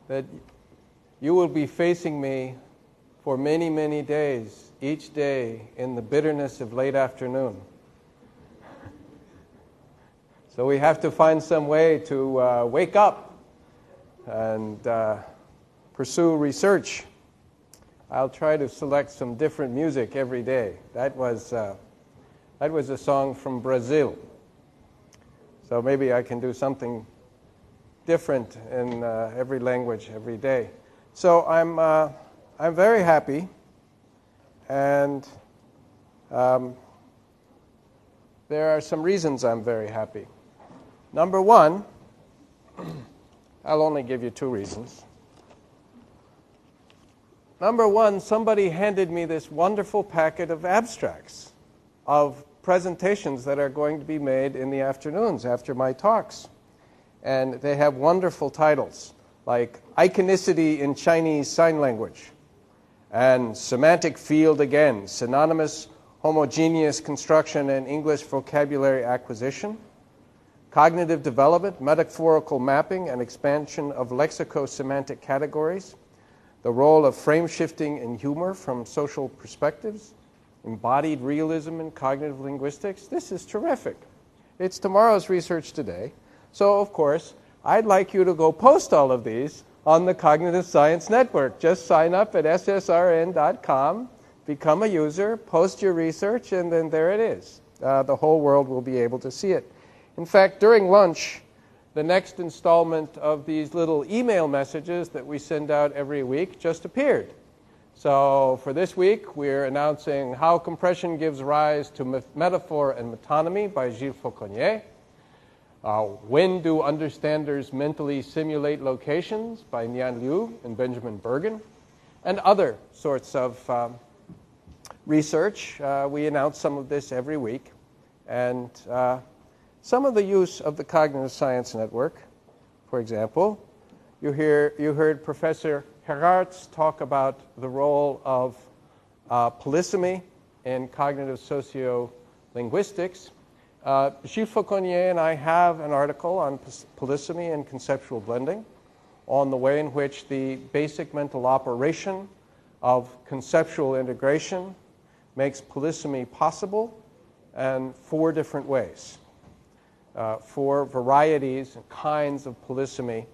that you will be facing me for many, many days, each day in the bitterness of late afternoon. So we have to find some way to wake up and pursue research. I'll try to select some different music every day. That was a song from Brazil. So maybe I can do something different in every language every day. So I'm very happy, and there are some reasons I'm very happy. Number one, I'll only give you two reasons. Number one, somebody handed me this wonderful packet of abstracts of presentations that are going to be made in the afternoons after my talks. And they have wonderful titles like Iconicity in Chinese Sign Language and Semantic Field Again, Synonymous Homogeneous Construction and English Vocabulary Acquisition, Cognitive Development, Metaphorical Mapping and Expansion of Lexicosemantic Categories, the Role of Frame Shifting in Humor from Social Perspectives, Embodied Realism in Cognitive Linguistics. This is terrific. It's tomorrow's research today. So, of course, I'd like you to go post all of these on the Cognitive Science Network. Just sign up at ssrn.com, become a user, post your research, and then there it is. The whole world will be able to see it. In fact, during lunch, the next installment of these little email messages that we send out every week just appeared. So for this week, we're announcing How Compression Gives Rise to Metaphor and Metonymy by Gilles Fauconnier. When Do Understanders Mentally Simulate Locations by Nian Liu and Benjamin Bergen, and other sorts of research. We announce some of this every week. And some of the use of the Cognitive Science Network, for example, you heard Professor Herartz talk about the role of polysemy in cognitive sociolinguistics. Gilles Fauconnier and I have an article on polysemy and conceptual blending, on the way in which the basic mental operation of conceptual integration makes polysemy possible, and 4 different ways. 4 varieties and kinds of polysemy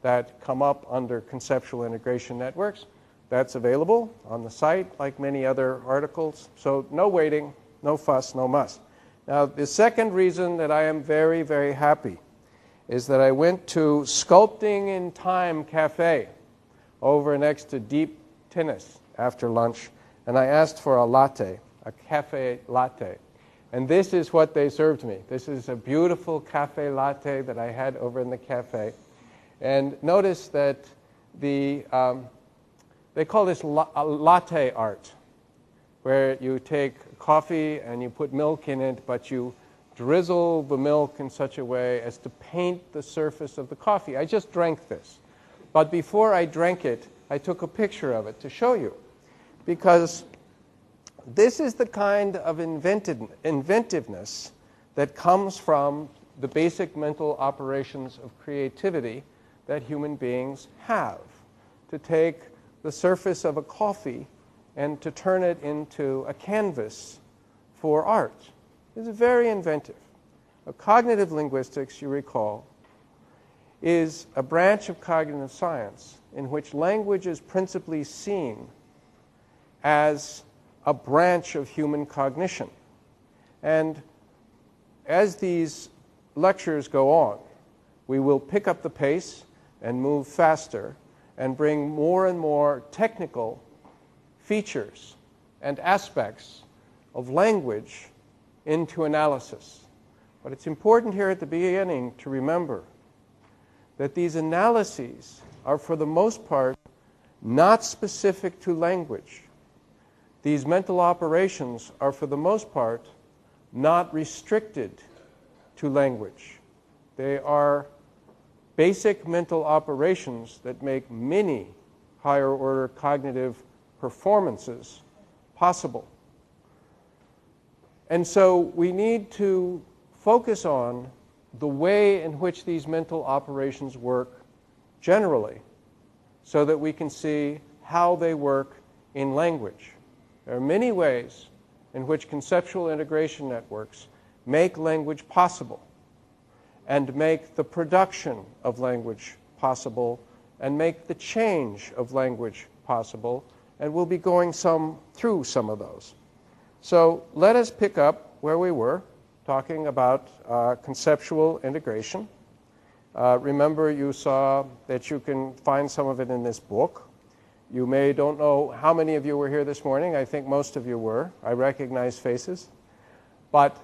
that come up under conceptual integration networks. That's available on the site, like many other articles. So no waiting, no fuss, no muss. Now, the second reason that I am very, very happy is that I went to Sculpting in Time Cafe over next to Deep Tennis after lunch, and I asked for a latte, a cafe latte. And this is what they served me. This is a beautiful cafe latte that I had over in the cafe. And notice that they call this latte art, where you take coffee and you put milk in it, but you drizzle the milk in such a way as to paint the surface of the coffee. I just drank this. But before I drank it, I took a picture of it to show you. Because this is the kind of inventiveness that comes from the basic mental operations of creativity that human beings have. To take the surface of a coffee and to turn it into a canvas for art. It's very inventive. Cognitive linguistics, you recall, is a branch of cognitive science in which language is principally seen as a branch of human cognition. And as these lectures go on, we will pick up the pace and move faster and bring more and more technical features and aspects of language into analysis. But it's important here at the beginning to remember that these analyses are, for the most part, not specific to language. These mental operations are, for the most part, not restricted to language. They are basic mental operations that make many higher-order cognitive performances possible. And so we need to focus on the way in which these mental operations work generally, so that we can see how they work in language. There are many ways in which conceptual integration networks make language possible and make the production of language possible and make the change of language possible, and we'll be going through some of those. So let us pick up where we were, talking about conceptual integration. Remember, you saw that you can find some of it in this book. You don't know how many of you were here this morning. I think most of you were. I recognize faces. But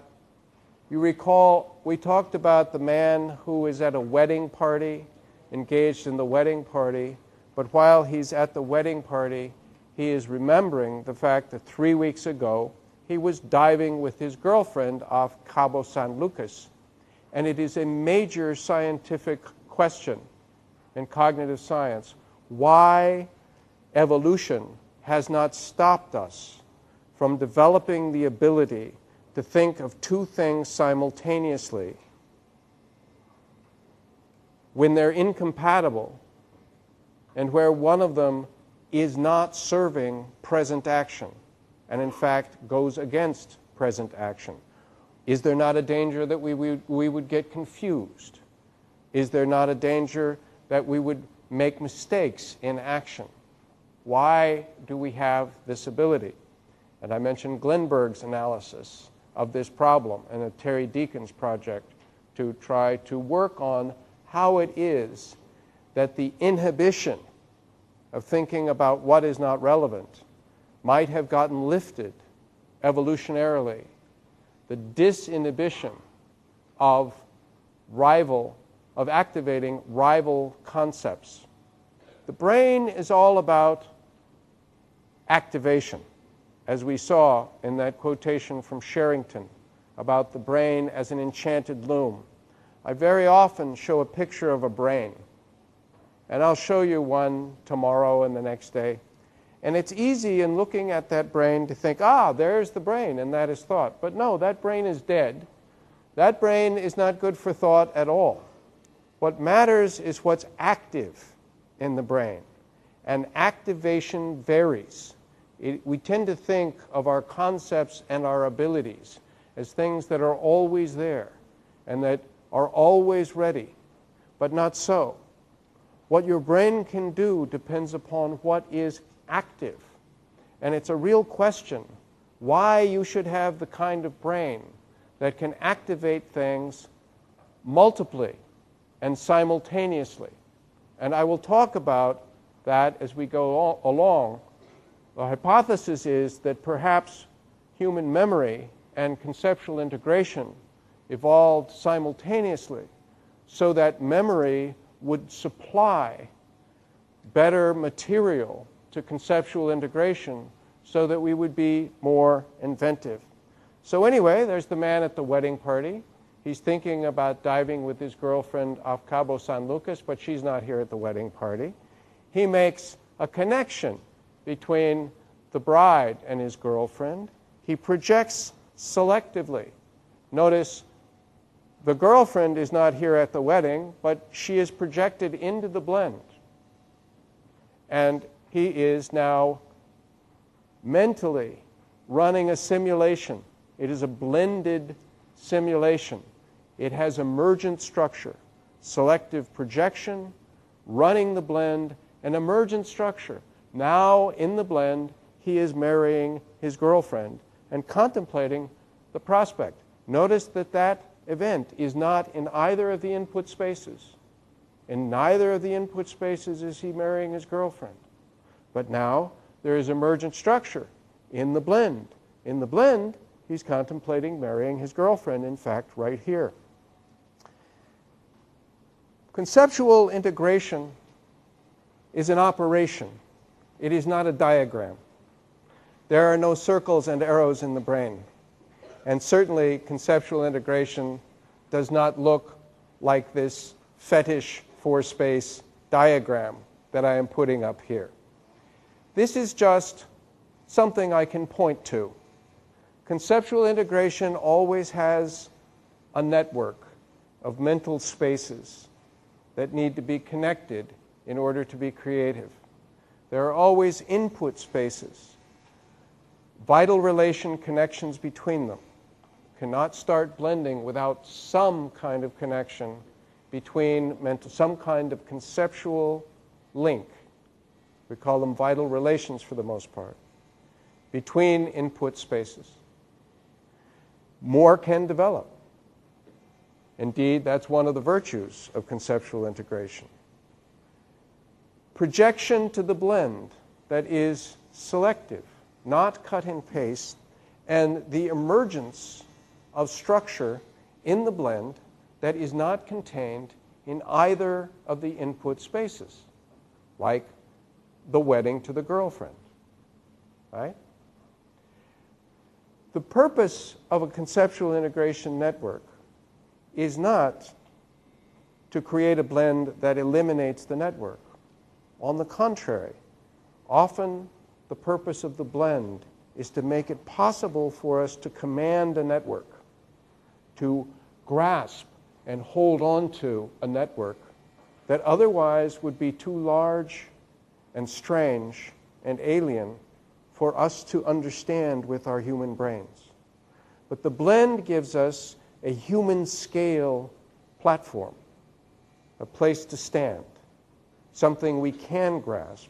you recall we talked about the man who is at a wedding party, engaged in the wedding party, but while he's at the wedding party, he is remembering the fact that 3 weeks ago he was diving with his girlfriend off Cabo San Lucas. And it is a major scientific question in cognitive science why evolution has not stopped us from developing the ability to think of two things simultaneously when they're incompatible and where one of them is not serving present action and in fact goes against present action. Is there not a danger that we would get confused? Is there not a danger that we would make mistakes in action? Why do we have this ability? And I mentioned Glenberg's analysis of this problem and a Terry Deacon's project to try to work on how it is that the inhibition of thinking about what is not relevant might have gotten lifted evolutionarily. The disinhibition of activating rival concepts. The brain is all about activation, as we saw in that quotation from Sherrington about the brain as an enchanted loom. I very often show a picture of a brain, and I'll show you one tomorrow and the next day. And it's easy in looking at that brain to think, there's the brain, and that is thought. But no, that brain is dead. That brain is not good for thought at all. What matters is what's active in the brain. And activation varies. We tend to think of our concepts and our abilities as things that are always there and that are always ready, but not so. What your brain can do depends upon what is active. And it's a real question why you should have the kind of brain that can activate things multiply and simultaneously. And I will talk about that as we go along. The hypothesis is that perhaps human memory and conceptual integration evolved simultaneously so that memory would supply better material to conceptual integration so that we would be more inventive. So anyway, there's the man at the wedding party. He's thinking about diving with his girlfriend off Cabo San Lucas, but she's not here at the wedding party. He makes a connection between the bride and his girlfriend. He projects selectively. Notice the girlfriend is not here at the wedding, but she is projected into the blend. And he is now mentally running a simulation. It is a blended simulation. It has emergent structure, selective projection, running the blend, and emergent structure. Now, in the blend, he is marrying his girlfriend and contemplating the prospect. Notice that that event is not in either of the input spaces. In neither of the input spaces is he marrying his girlfriend. But now there is emergent structure in the blend. In the blend, he's contemplating marrying his girlfriend, in fact, right here. Conceptual integration is an operation. It is not a diagram. There are no circles and arrows in the brain. And certainly, conceptual integration does not look like this fetish four-space diagram that I am putting up here. This is just something I can point to. Conceptual integration always has a network of mental spaces that need to be connected in order to be creative. There are always input spaces, vital relation connections between them. Cannot start blending without some kind of connection between some kind of conceptual link. We call them vital relations for the most part, between input spaces. More can develop. Indeed, that's one of the virtues of conceptual integration. Projection to the blend that is selective, not cut and paste, and the emergence of structure in the blend that is not contained in either of the input spaces, like the wedding to the girlfriend, right? The purpose of a conceptual integration network is not to create a blend that eliminates the network. On the contrary, often the purpose of the blend is to make it possible for us to command a network, to grasp and hold on to a network that otherwise would be too large and strange and alien for us to understand with our human brains. But the blend gives us a human scale platform, a place to stand, something we can grasp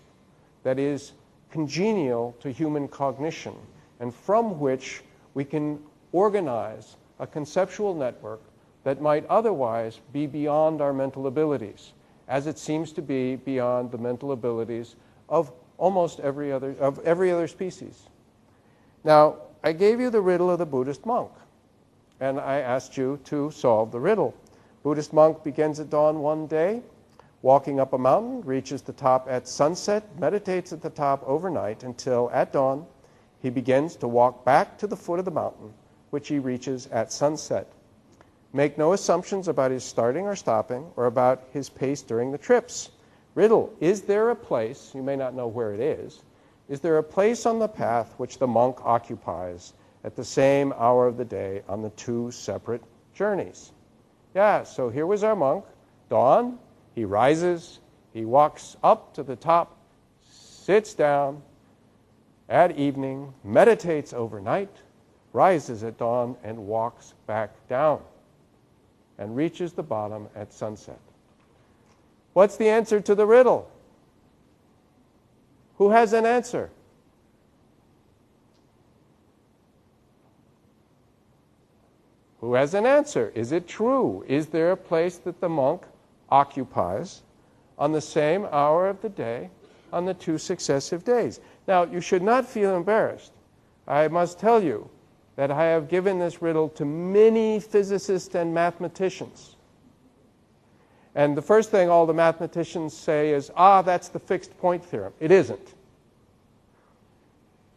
that is congenial to human cognition, and from which we can organize a conceptual network that might otherwise be beyond our mental abilities, as it seems to be beyond the mental abilities of almost every other species. Now, I gave you the riddle of the Buddhist monk, and I asked you to solve the riddle. Buddhist monk begins at dawn one day, walking up a mountain, reaches the top at sunset, meditates at the top overnight until at dawn he begins to walk back to the foot of the mountain, which he reaches at sunset. Make no assumptions about his starting or stopping or about his pace during the trips. Riddle, is there a place, you may not know where it is there a place on the path which the monk occupies at the same hour of the day on the two separate journeys? Yeah, so here was our monk, dawn, he rises, he walks up to the top, sits down at evening, meditates overnight, rises at dawn, and walks back down and reaches the bottom at sunset. What's the answer to the riddle? Who has an answer? Who has an answer? Is it true? Is there a place that the monk occupies on the same hour of the day on the two successive days? Now, you should not feel embarrassed. I must tell you that I have given this riddle to many physicists and mathematicians. And the first thing all the mathematicians say is, that's the fixed point theorem. It isn't.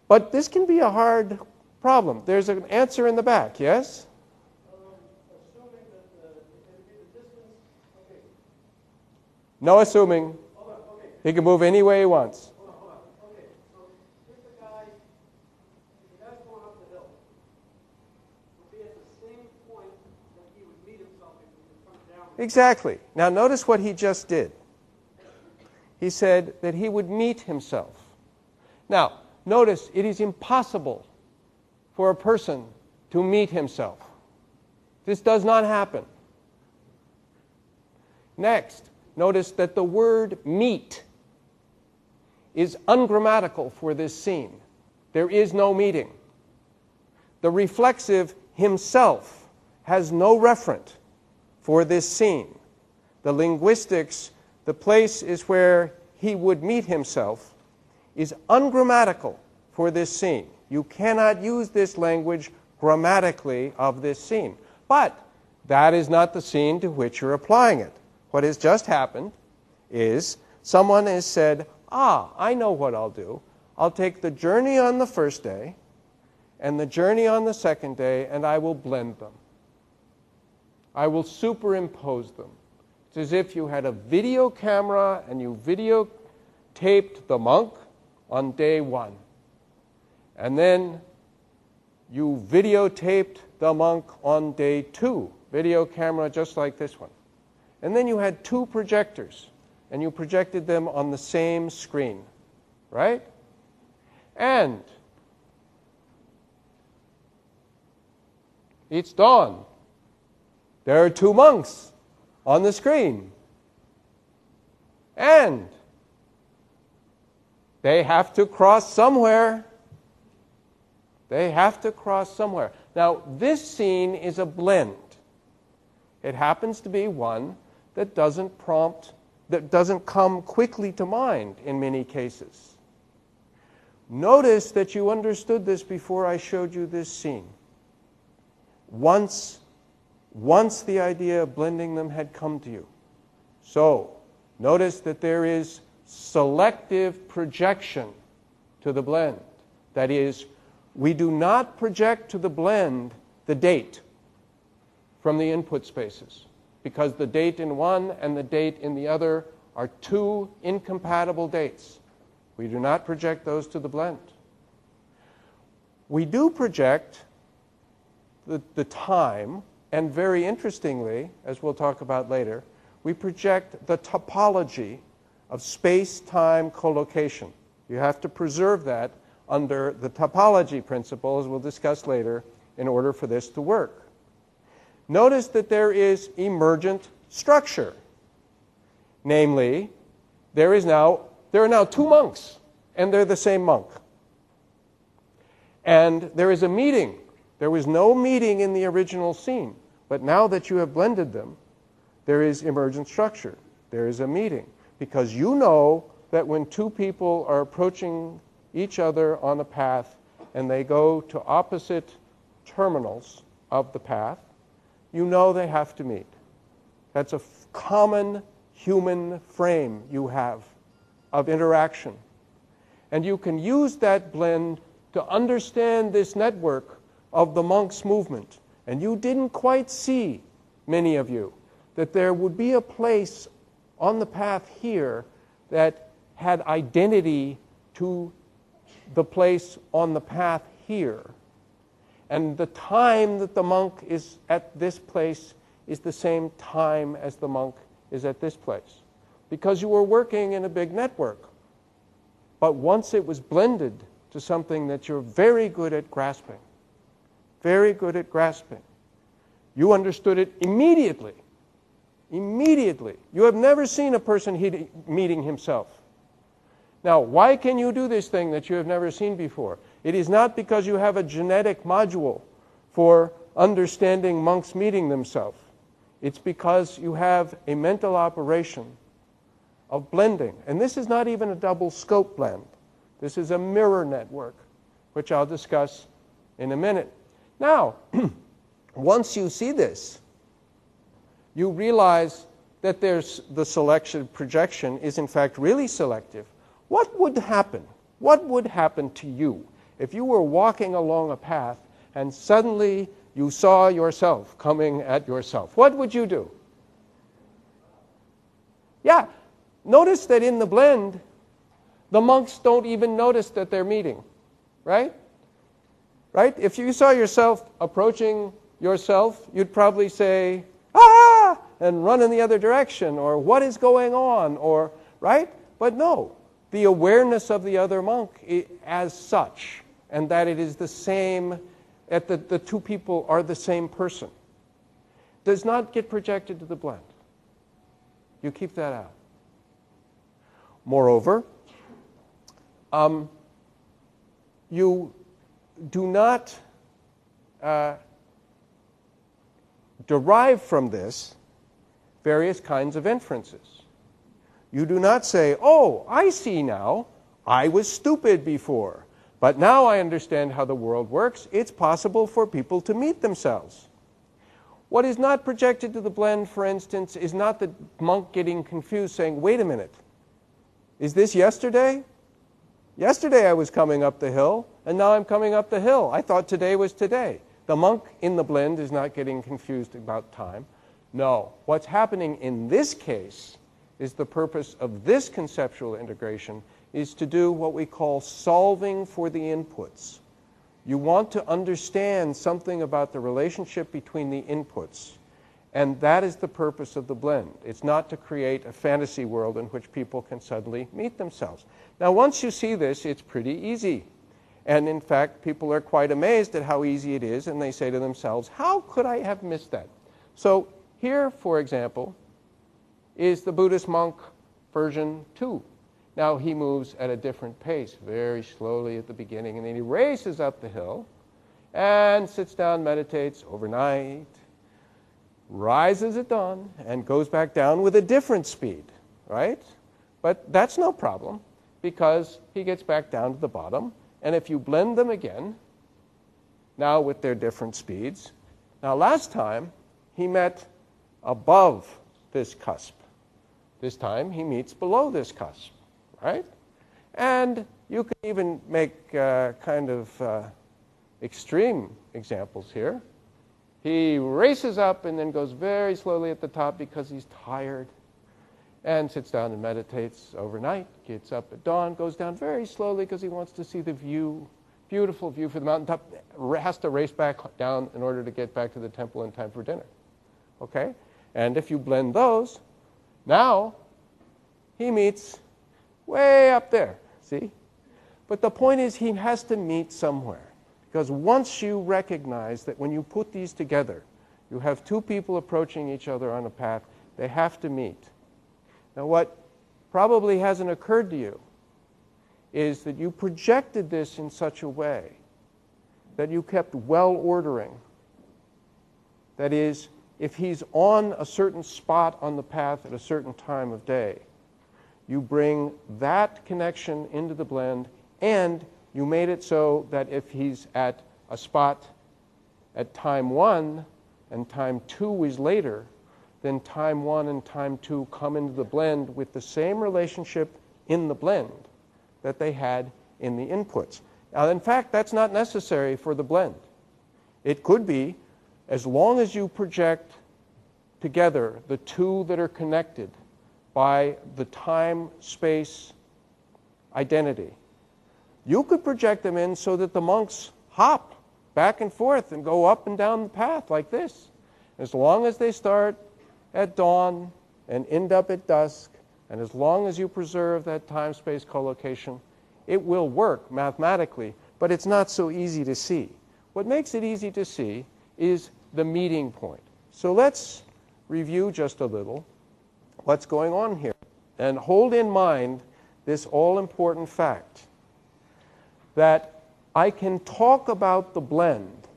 But this can be a hard problem. There's an answer in the back, yes? Assuming that it would be the distance. Okay. No assuming. Hold on, okay. He can move any way he wants. Hold on. Okay, so if the guy's going up the hill, would be at the same point that he would meet himself if he would come down. Exactly. Now notice what he just did. He said that he would meet himself. Now, notice it is impossible for a person to meet himself. This does not happen. Next, notice that the word meet is ungrammatical for this scene. There is no meeting. The reflexive himself has no referent for this scene. The linguistics, the place is where he would meet himself, is ungrammatical for this scene. You cannot use this language grammatically of this scene. But that is not the scene to which you're applying it. What has just happened is someone has said, I know what I'll do. I'll take the journey on the first day and the journey on the second day, and I will blend them. I will superimpose them. It's as if you had a video camera and you videotaped the monk on day one. And then you videotaped the monk on day two. video camera just like this one. And then you had two projectors, and you projected them on the same screen, right? And it's dawn. There are two monks on the screen. And they have to cross somewhere. They have to cross somewhere. Now, this scene is a blend. It happens to be one that doesn't come quickly to mind in many cases. Notice that you understood this before I showed you this scene. Once the idea of blending them had come to you. So, notice that there is selective projection to the blend. That is, we do not project to the blend the date from the input spaces, because the date in one and the date in the other are two incompatible dates. We do not project those to the blend. We do project the time, and very interestingly, as we'll talk about later, we project the topology of space-time collocation. You have to preserve that under the topology principle, as we'll discuss later, in order for this to work. Notice that there is emergent structure. Namely, there are now two monks, and they're the same monk. And there is a meeting. There was no meeting in the original scene, but now that you have blended them, there is emergent structure. There is a meeting, because you know that when two people are approaching each other on a path and they go to opposite terminals of the path, you know they have to meet. That's a common human frame you have of interaction. And you can use that blend to understand this network of the monk's movement. And you didn't quite see, many of you, that there would be a place on the path here that had identity to the place on the path here. And the time that the monk is at this place is the same time as the monk is at this place, because you were working in a big network. But once it was blended to something that you're very good at grasping, you understood it immediately. Immediately. You have never seen a person meeting himself. Now, why can you do this thing that you have never seen before? It is not because you have a genetic module for understanding monks meeting themselves. It's because you have a mental operation of blending. And this is not even a double scope blend. This is a mirror network, which I'll discuss in a minute. Now, once you see this, you realize that the selection projection is in fact really selective. What would happen? What would happen to you if you were walking along a path and suddenly you saw yourself coming at yourself? What would you do? Yeah, notice that in the blend, the monks don't even notice that they're meeting, right? Right? If you saw yourself approaching yourself, you'd probably say, "Ah!" and run in the other direction, or "What is going on?" or, right? But no, the awareness of the other monk as such, and that it is the same, that the two people are the same person, does not get projected to the blend. You keep that out. Moreover, you do not derive from this various kinds of inferences. You do not say, "Oh, I see now. I was stupid before, but now I understand how the world works. It's possible for people to meet themselves." What is not projected to the blend, for instance, is not the monk getting confused saying, "Wait a minute, is this yesterday? Yesterday I was coming up the hill, and now I'm coming up the hill. I thought today was today." The monk in the blend is not getting confused about time. No, what's happening in this case is the purpose of this conceptual integration is to do what we call solving for the inputs. You want to understand something about the relationship between the inputs. And that is the purpose of the blend. It's not to create a fantasy world in which people can suddenly meet themselves. Now, once you see this, it's pretty easy. And in fact, people are quite amazed at how easy it is, and they say to themselves, how could I have missed that? So here, for example, is the Buddhist monk version 2. Now he moves at a different pace, very slowly at the beginning, and then he races up the hill and sits down, meditates overnight, rises at dawn, and goes back down with a different speed, right? But that's no problem, because he gets back down to the bottom, and if you blend them again, now with their different speeds, now last time he met above this cusp. This time he meets below this cusp, right? And you can even make kind of extreme examples here. He races up and then goes very slowly at the top because he's tired, and sits down and meditates overnight, gets up at dawn, goes down very slowly because he wants to see the view, beautiful view from the mountaintop, has to race back down in order to get back to the temple in time for dinner. Okay? And if you blend those, now he meets way up there, see? But the point is he has to meet somewhere. Because once you recognize that when you put these together, you have two people approaching each other on a path, they have to meet. Now what probably hasn't occurred to you is that you projected this in such a way that you kept well ordering. That is, if he's on a certain spot on the path at a certain time of day, you bring that connection into the blend, and you made it so that if he's at a spot at time 1 and time 2 is later, then time 1 and time 2 come into the blend with the same relationship in the blend that they had in the inputs. Now, in fact, that's not necessary for the blend. It could be, as long as you project together the two that are connected by the time-space identity, you could project them in so that the monks hop back and forth and go up and down the path like this. As long as they start at dawn and end up at dusk, and as long as you preserve that time-space collocation, it will work mathematically, but it's not so easy to see. What makes it easy to see is the meeting point. So let's review just a little what's going on here, and hold in mind this all-important fact that I can talk about the blend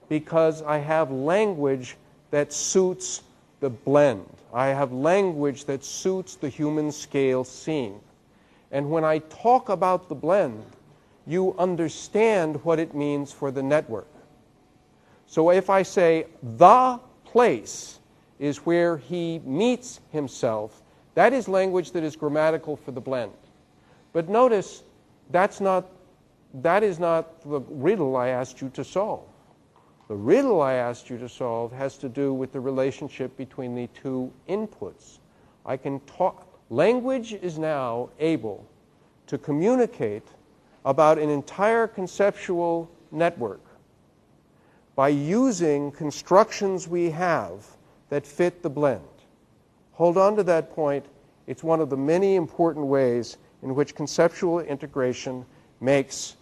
because I have language that suits the blend. I have language that suits the human scale scene. And when I talk about the blend, you understand what it means for the network. So if I say the place is where he meets himself, that is language that is grammatical for the blend. But notice that is not the riddle I asked you to solve. The riddle I asked you to solve has to do with the relationship between the two inputs. I can talk. Language is now able to communicate about an entire conceptual network by using constructions we have that fit the blend. Hold on to that point. It's one of the many important ways in which conceptual integration makes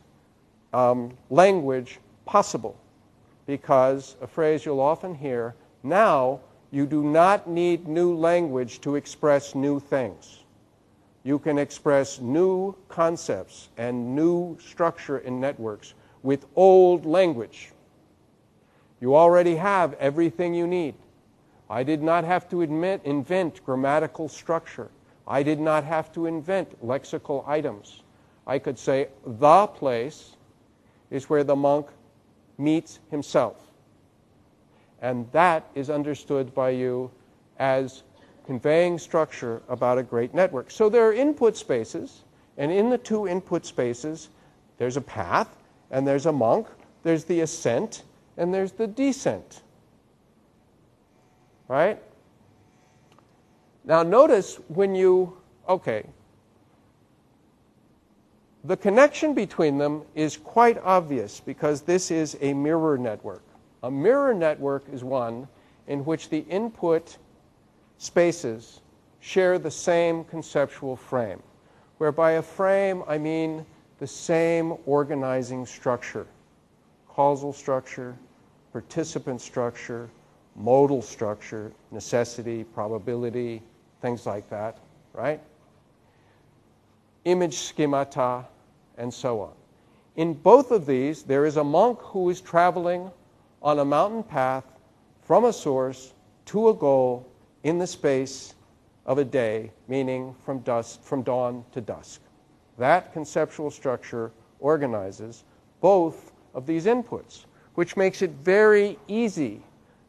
language possible, because a phrase you'll often hear, now you do not need new language to express new things. You can express new concepts and new structure in networks with old language. You already have everything you need. I did not have to invent grammatical structure. I did not have to invent lexical items. I could say the place is where the monk meets himself. And that is understood by you as conveying structure about a great network. So there are input spaces, and in the two input spaces, there's a path, and there's a monk, there's the ascent, and there's the descent. Right? Now notice when you, the connection between them is quite obvious because this is a mirror network. A mirror network is one in which the input spaces share the same conceptual frame, where by a frame I mean the same organizing structure, causal structure, participant structure, modal structure, necessity, probability, things like that, right? Image schemata, and so on. In both of these, there is a monk who is traveling on a mountain path from a source to a goal in the space of a day, meaning from dawn to dusk. That conceptual structure organizes both of these inputs, which makes it very easy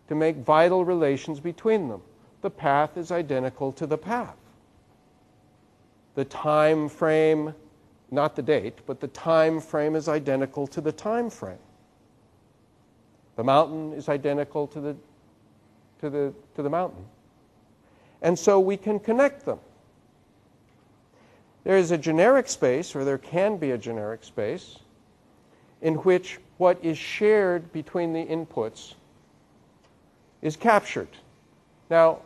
to make vital relations between them. The path is identical to the path. The time frame, not the date, but the time frame is identical to the time frame. The mountain is identical to the mountain. And so we can connect them. There is a generic space, or there can be a generic space, in which what is shared between the inputs is captured. Now,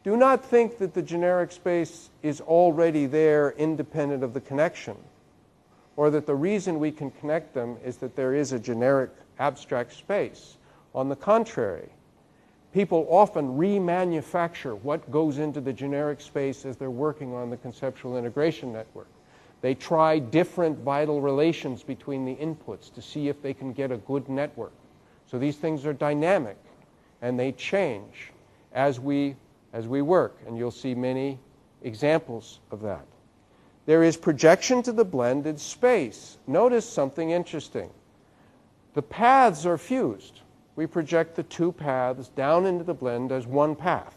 do not think that the generic space is already there independent of the connection, or that the reason we can connect them is that there is a generic abstract space. On the contrary, people often remanufacture what goes into the generic space as they're working on the conceptual integration network. They try different vital relations between the inputs to see if they can get a good network. So these things are dynamic, and they change as we work, and you'll see many examples of that. There is projection to the blended space. Notice something interesting. The paths are fused. We project the two paths down into the blend as one path.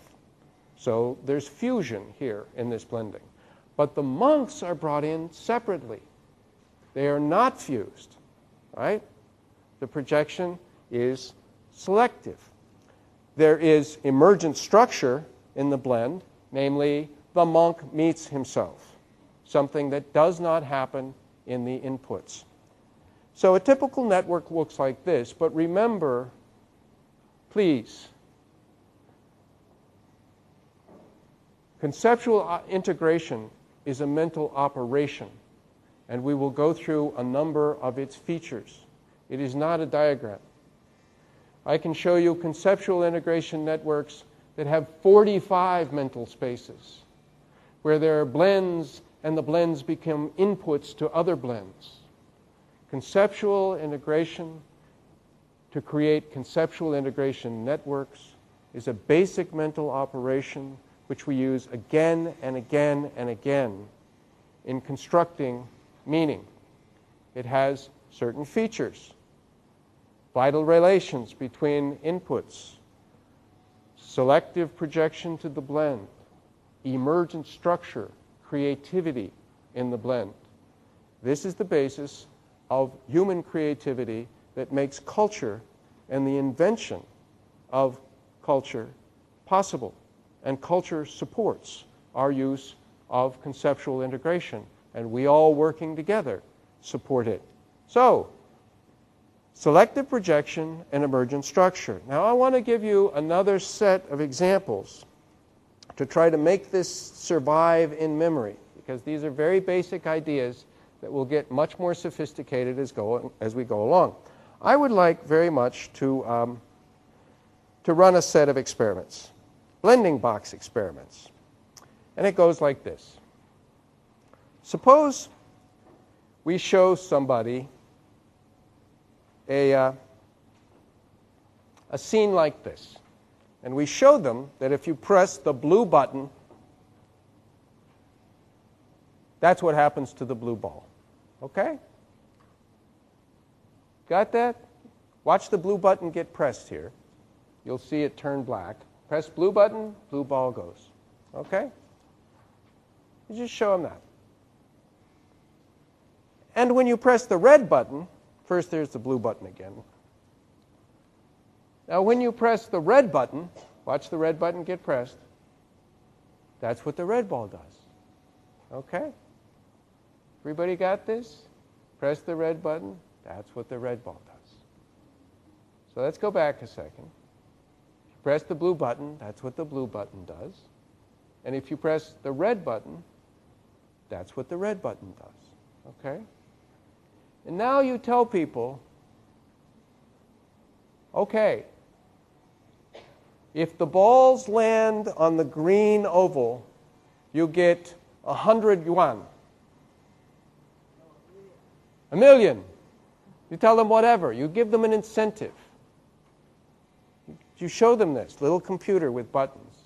So there's fusion here in this blending. But the monks are brought in separately. They are not fused, right? The projection is selective. There is emergent structure in the blend, namely the monk meets himself, something that does not happen in the inputs. So a typical network looks like this, but remember, please, conceptual integration is a mental operation, and we will go through a number of its features. It is not a diagram. I can show you conceptual integration networks that have 45 mental spaces, where there are blends, and the blends become inputs to other blends. Conceptual integration, to create conceptual integration networks, is a basic mental operation which we use again and again and again in constructing meaning. It has certain features: vital relations between inputs, selective projection to the blend, emergent structure, creativity in the blend. This is the basis of human creativity that makes culture and the invention of culture possible. And culture supports our use of conceptual integration, and we all working together support it. So, selective projection and emergent structure. Now I want to give you another set of examples to try to make this survive in memory, because these are very basic ideas that will get much more sophisticated as we go along. I would like very much to run a set of experiments, blending box experiments. And it goes like this. Suppose we show somebody a scene like this. And we show them that if you press the blue button, that's what happens to the blue ball. Okay? Got that? Watch the blue button get pressed here. You'll see it turn black. Press blue button, blue ball goes. Okay? You just show them that. And when you press the red button, first there's the blue button again. Now when you press the red button, watch the red button get pressed, that's what the red ball does. Okay? Everybody got this? Press the red button, that's what the red ball does. So let's go back a second. Press the blue button, that's what the blue button does. And if you press the red button, that's what the red button does. Okay? And now you tell people, okay, if the balls land on the green oval, you get 100 yuan. 1,000,000. You tell them whatever. You give them an incentive. You show them this little computer with buttons.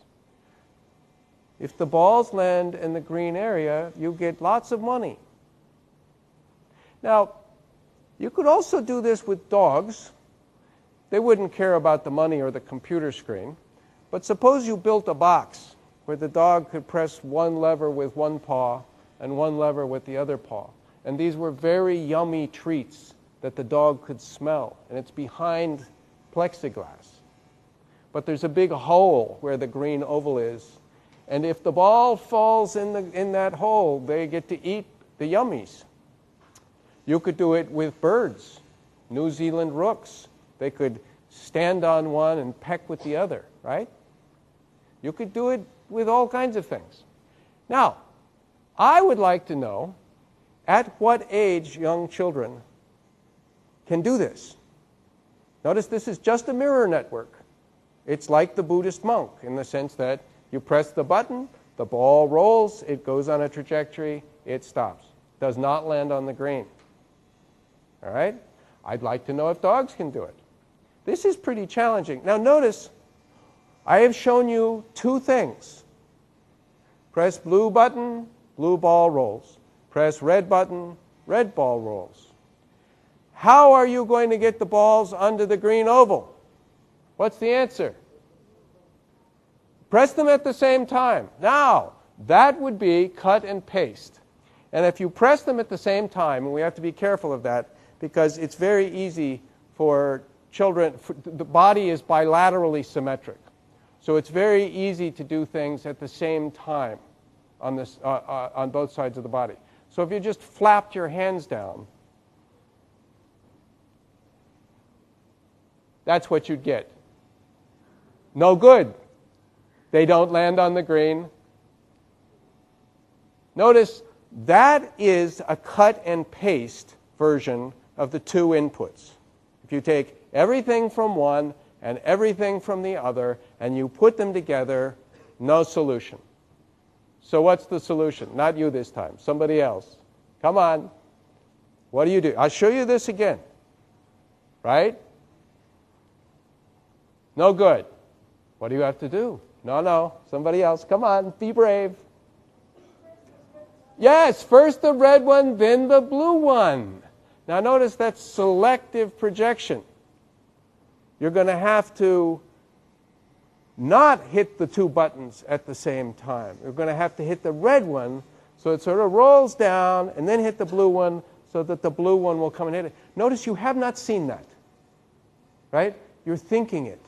If the balls land in the green area, you get lots of money. Now, you could also do this with dogs. They wouldn't care about the money or the computer screen. But suppose you built a box where the dog could press one lever with one paw and one lever with the other paw. And these were very yummy treats that the dog could smell. And it's behind plexiglass. But there's a big hole where the green oval is. And if the ball falls in that hole, they get to eat the yummies. You could do it with birds, New Zealand rooks. They could stand on one and peck with the other, right? You could do it with all kinds of things. Now, I would like to know at what age young children can do this. Notice this is just a mirror network. It's like the Buddhist monk in the sense that you press the button, the ball rolls, it goes on a trajectory, it stops. Does not land on the green. All right? I'd like to know if dogs can do it. This is pretty challenging. Now notice, I have shown you two things. Press blue button, blue ball rolls. Press red button, red ball rolls. How are you going to get the balls under the green oval? What's the answer? Press them at the same time. Now, that would be cut and paste. And if you press them at the same time, and we have to be careful of that because it's very easy for children, the body is bilaterally symmetric. So it's very easy to do things at the same time on both sides of the body. So if you just flapped your hands down, that's what you'd get. No good. They don't land on the green. Notice that is a cut and paste version of the two inputs. If you take everything from one and everything from the other and you put them together, no solution. So what's the solution? Not you this time, somebody else. Come on. What do you do? I'll show you this again. Right? No good. What do you have to do? No, somebody else. Come on, be brave. Yes, first the red one, then the blue one. Now notice that's selective projection. You're going to have to not hit the two buttons at the same time. You're going to have to hit the red one so it sort of rolls down and then hit the blue one so that the blue one will come and hit it. Notice you have not seen that. Right? You're thinking it.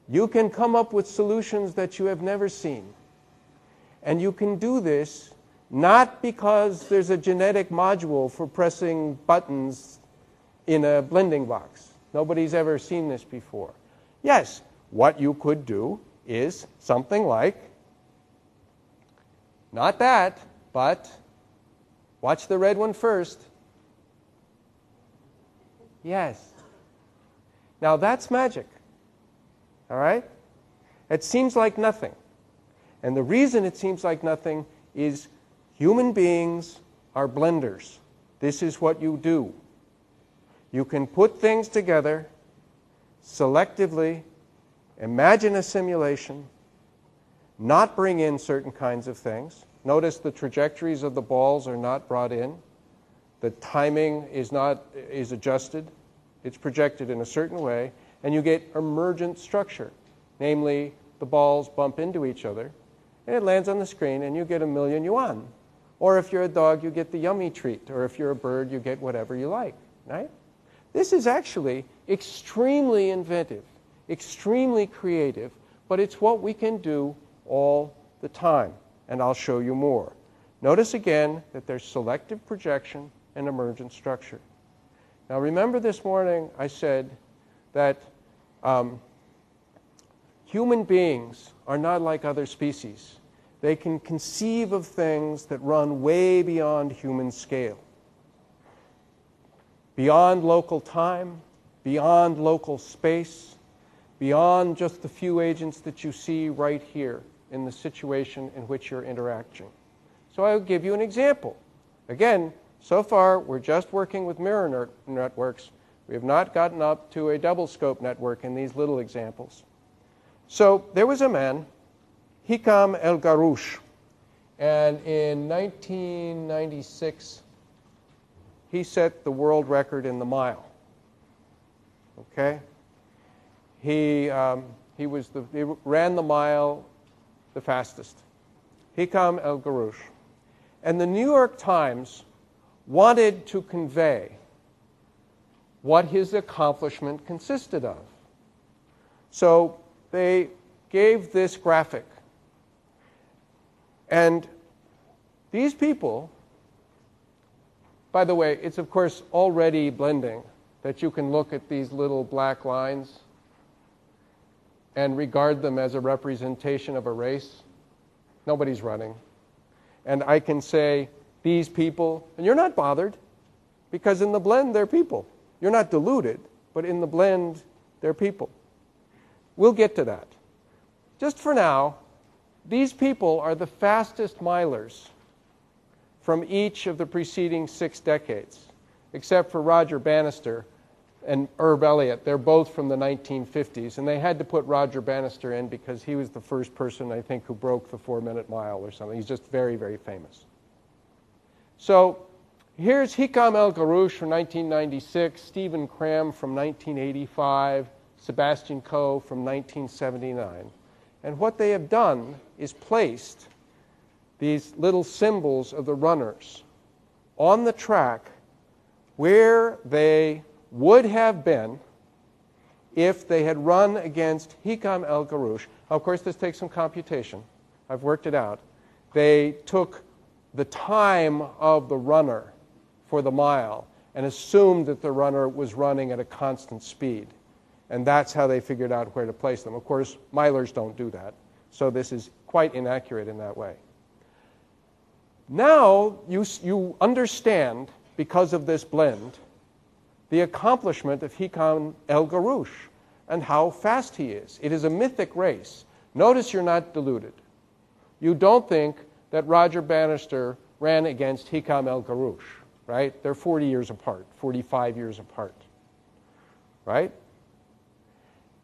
You can come up with solutions that you have never seen. And you can do this not because there's a genetic module for pressing buttons in a blending box. Nobody's ever seen this before. Yes, what you could do is something like, not that, but watch the red one first. Yes. Now that's magic. All right? It seems like nothing. And the reason it seems like nothing is human beings are blenders. This is what you do. You can put things together selectively, imagine a simulation, not bring in certain kinds of things. Notice the trajectories of the balls are not brought in. The timing is adjusted. It's projected in a certain way. And you get emergent structure. Namely, the balls bump into each other, and it lands on the screen, and you get 1,000,000 yuan. Or if you're a dog, you get the yummy treat. Or if you're a bird, you get whatever you like. Right? This is actually extremely inventive, extremely creative, but it's what we can do all the time. And I'll show you more. Notice again that there's selective projection and emergent structure. Now remember this morning I said that human beings are not like other species. They can conceive of things that run way beyond human scale. Beyond local time, beyond local space, beyond just the few agents that you see right here in the situation in which you're interacting. So I'll give you an example. Again, so far we're just working with mirror networks. We have not gotten up to a double scope network in these little examples. So there was a man, Hikam El-Garouche, and in 1996 he set the world record in the mile. Okay? He ran the mile the fastest. Hikam El-Garouche. And the New York Times wanted to convey what his accomplishment consisted of. So they gave this graphic. And these people, by the way, it's of course already blending, that you can look at these little black lines and regard them as a representation of a race. Nobody's running. And I can say, these people, and you're not bothered, because in the blend, they're people. You're not deluded, but in the blend, they're people. We'll get to that. Just for now, these people are the fastest milers from each of the preceding 6 decades, except for Roger Bannister and Herb Elliott. They're both from the 1950s, and they had to put Roger Bannister in because he was the first person, I think, who broke the 4-minute mile or something. He's just very, very famous. So here's Hikam El-Garouche from 1996, Stephen Cram from 1985, Sebastian Coe from 1979. And what they have done is placed these little symbols of the runners on the track where they would have been if they had run against Hikam El-Garouche. Of course, this takes some computation. I've worked it out. They took the time of the runner for the mile and assumed that the runner was running at a constant speed. And that's how they figured out where to place them. Of course, milers don't do that. So this is quite inaccurate in that way. Now you understand, because of this blend, the accomplishment of Hikam El-Garouche and how fast he is. It is a mythic race. Notice you're not deluded. You don't think that Roger Bannister ran against Hikam El-Garouche, right? They're 40 years apart, 45 years apart, right?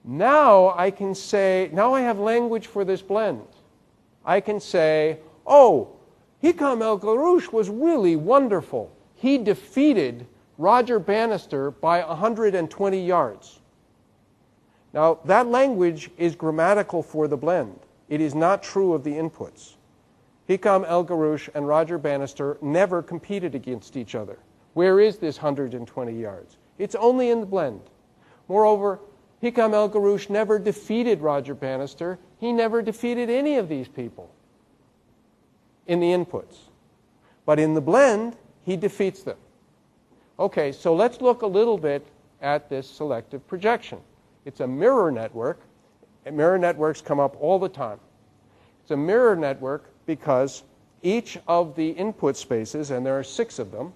Now I can say, now I have language for this blend. I can say, oh, Hikam El-Garouche was really wonderful. He defeated Roger Bannister by 120 yards. Now, that language is grammatical for the blend. It is not true of the inputs. Hikam El-Garouche and Roger Bannister never competed against each other. Where is this 120 yards? It's only in the blend. Moreover, Hikam El-Garouche never defeated Roger Bannister. He never defeated any of these people in the inputs. But in the blend, he defeats them. Okay, so let's look a little bit at this selective projection. It's a mirror network. And mirror networks come up all the time. It's a mirror network because each of the input spaces, and there are 6 of them,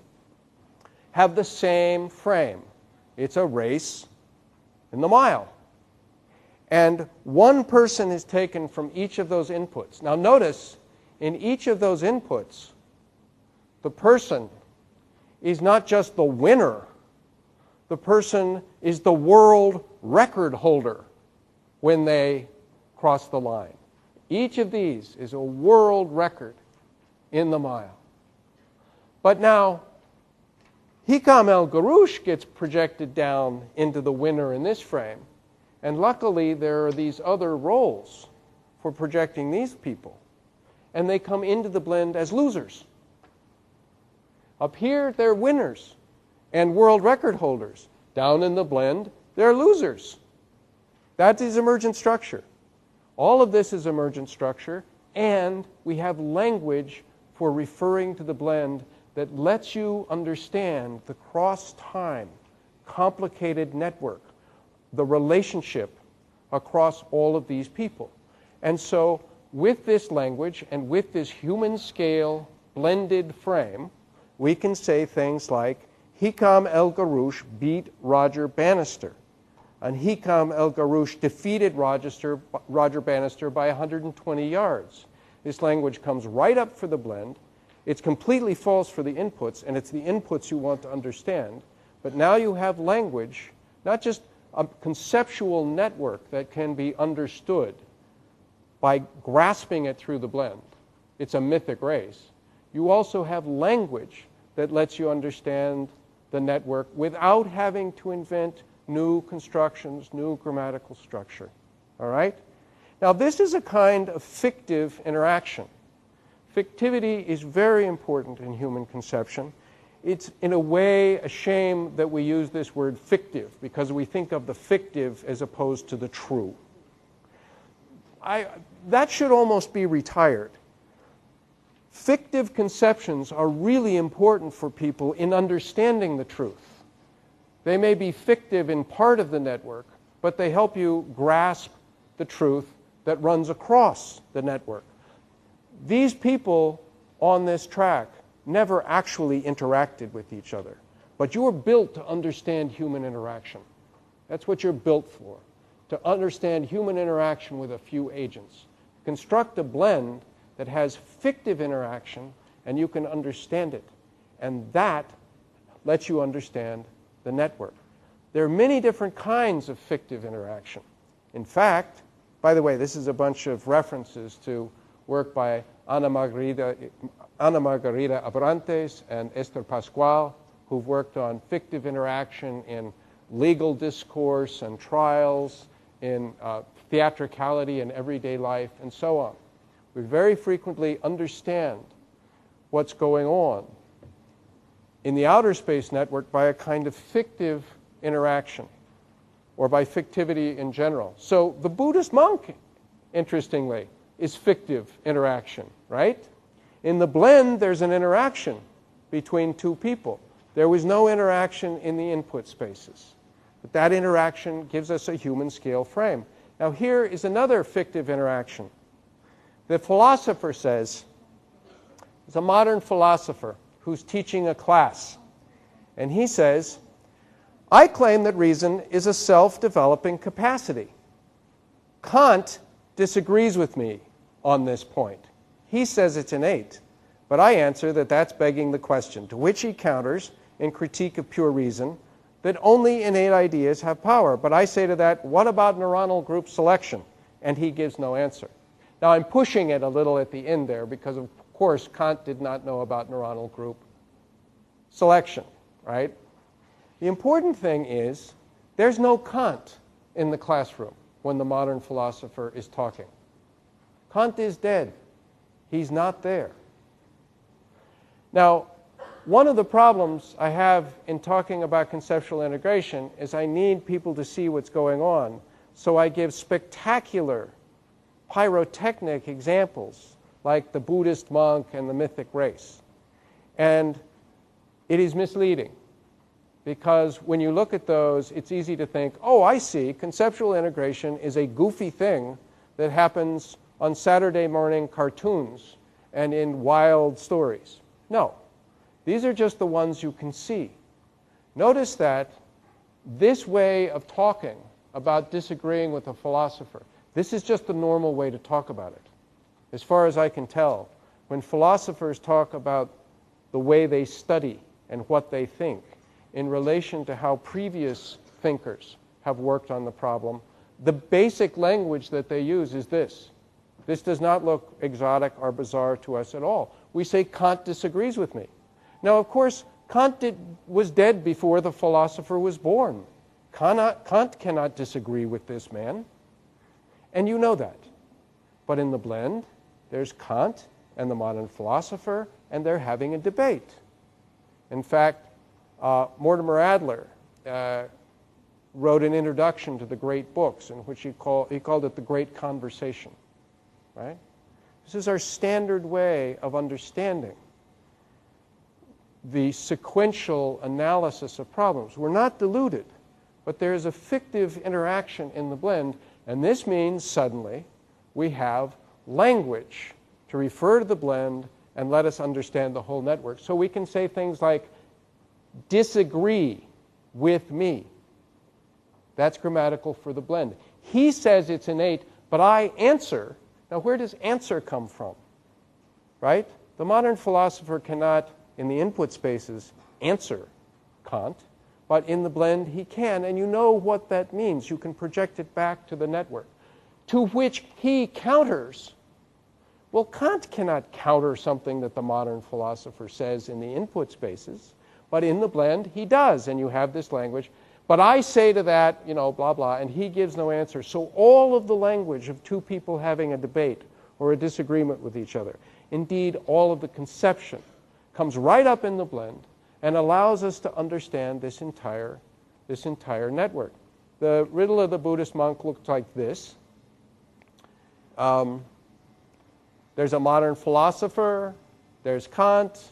have the same frame. It's a race in the mile. And one person is taken from each of those inputs. Now notice, in each of those inputs, the person is not just the winner. The person is the world record holder when they cross the line. Each of these is a world record in the mile. But now, Hikam El-Garouche gets projected down into the winner in this frame. And luckily, there are these other roles for projecting these people. And they come into the blend as losers. Up here, they're winners and world record holders. Down in the blend, they're losers. That is emergent structure. All of this is emergent structure, and we have language for referring to the blend that lets you understand the cross-time, complicated network, the relationship across all of these people. And so with this language and with this human scale blended frame, we can say things like, Hikam El Garouche beat Roger Bannister. And Hikam El Garouche defeated Roger Bannister by 120 yards. This language comes right up for the blend. It's completely false for the inputs, and it's the inputs you want to understand. But now you have language, not just a conceptual network that can be understood by grasping it through the blend. It's a mythic race. You also have language that lets you understand the network without having to invent new constructions, new grammatical structure. All right? Now, this is a kind of fictive interaction. Fictivity is very important in human conception. It's, in a way, a shame that we use this word fictive, because we think of the fictive as opposed to the true. That should almost be retired. Fictive conceptions are really important for people in understanding the truth. They may be fictive in part of the network, but they help you grasp the truth that runs across the network. These people on this track never actually interacted with each other, but you are built to understand human interaction. That's what you're built for, to understand human interaction with a few agents. Construct a blend that has fictive interaction, and you can understand it. And that lets you understand the network. There are many different kinds of fictive interaction. In fact, by the way, this is a bunch of references to work by Ana Margarita Abrantes and Esther Pascual, who've worked on fictive interaction in legal discourse and trials, in theatricality and everyday life, and so on. We very frequently understand what's going on in the outer space network by a kind of fictive interaction, or by fictivity in general. So the Buddhist monk, interestingly, is fictive interaction, right? In the blend, there's an interaction between two people. There was no interaction in the input spaces. But that interaction gives us a human scale frame. Now here is another fictive interaction. The philosopher says, it's a modern philosopher who's teaching a class. And he says, I claim that reason is a self-developing capacity. Kant disagrees with me on this point. He says it's innate, but I answer that that's begging the question, to which he counters, in Critique of Pure Reason, that only innate ideas have power. But I say to that, what about neuronal group selection? And he gives no answer. Now I'm pushing it a little at the end there, because of course Kant did not know about neuronal group selection, right? The important thing is, there's no Kant in the classroom when the modern philosopher is talking. Kant is dead. He's not there. Now, one of the problems I have in talking about conceptual integration is I need people to see what's going on. So I give spectacular pyrotechnic examples, like the Buddhist monk and the mythic race. And it is misleading, because when you look at those, it's easy to think, oh, I see, conceptual integration is a goofy thing that happens on Saturday morning cartoons and in wild stories. No, these are just the ones you can see. Notice that this way of talking about disagreeing with a philosopher, this is just the normal way to talk about it. As far as I can tell, when philosophers talk about the way they study and what they think in relation to how previous thinkers have worked on the problem, the basic language that they use is this. This does not look exotic or bizarre to us at all. We say Kant disagrees with me. Now, of course, Kant was dead before the philosopher was born. Kant cannot disagree with this man. And you know that. But in the blend, there's Kant and the modern philosopher, and they're having a debate. In fact, Mortimer Adler wrote an introduction to the great books in which he called it the Great Conversation. Right? This is our standard way of understanding the sequential analysis of problems. We're not deluded, but there is a fictive interaction in the blend, And this means suddenly we have language to refer to the blend and let us understand the whole network. So we can say things like, disagree with me. That's grammatical for the blend. He says it's innate, but I answer. Now, where does answer come from? Right? The modern philosopher cannot, in the input spaces, answer Kant, but in the blend he can, and you know what that means. You can project it back to the network, to which he counters. Well, Kant cannot counter something that the modern philosopher says in the input spaces, but in the blend he does, and you have this language. But I say to that, blah, blah, and he gives no answer. So all of the language of two people having a debate or a disagreement with each other, indeed all of the conception, comes right up in the blend and allows us to understand this entire network. The riddle of the Buddhist monk looks like this. There's a modern philosopher, there's Kant.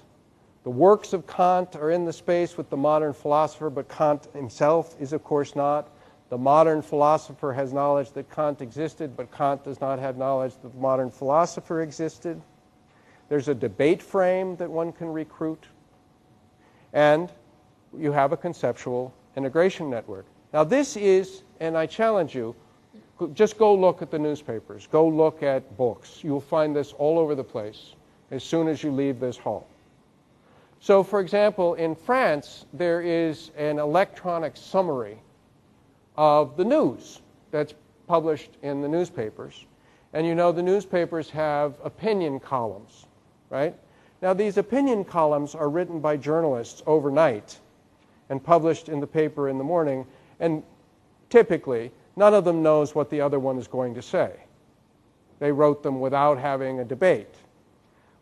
The works of Kant are in the space with the modern philosopher, but Kant himself is, of course, not. The modern philosopher has knowledge that Kant existed, but Kant does not have knowledge that the modern philosopher existed. There's a debate frame that one can recruit. And you have a conceptual integration network. Now this is, and I challenge you, just go look at the newspapers. Go look at books. You'll find this all over the place as soon as you leave this hall. So, for example, in France, there is an electronic summary of the news that's published in the newspapers. And you know the newspapers have opinion columns, right? Now, these opinion columns are written by journalists overnight and published in the paper in the morning, and typically, none of them knows what the other one is going to say. They wrote them without having a debate.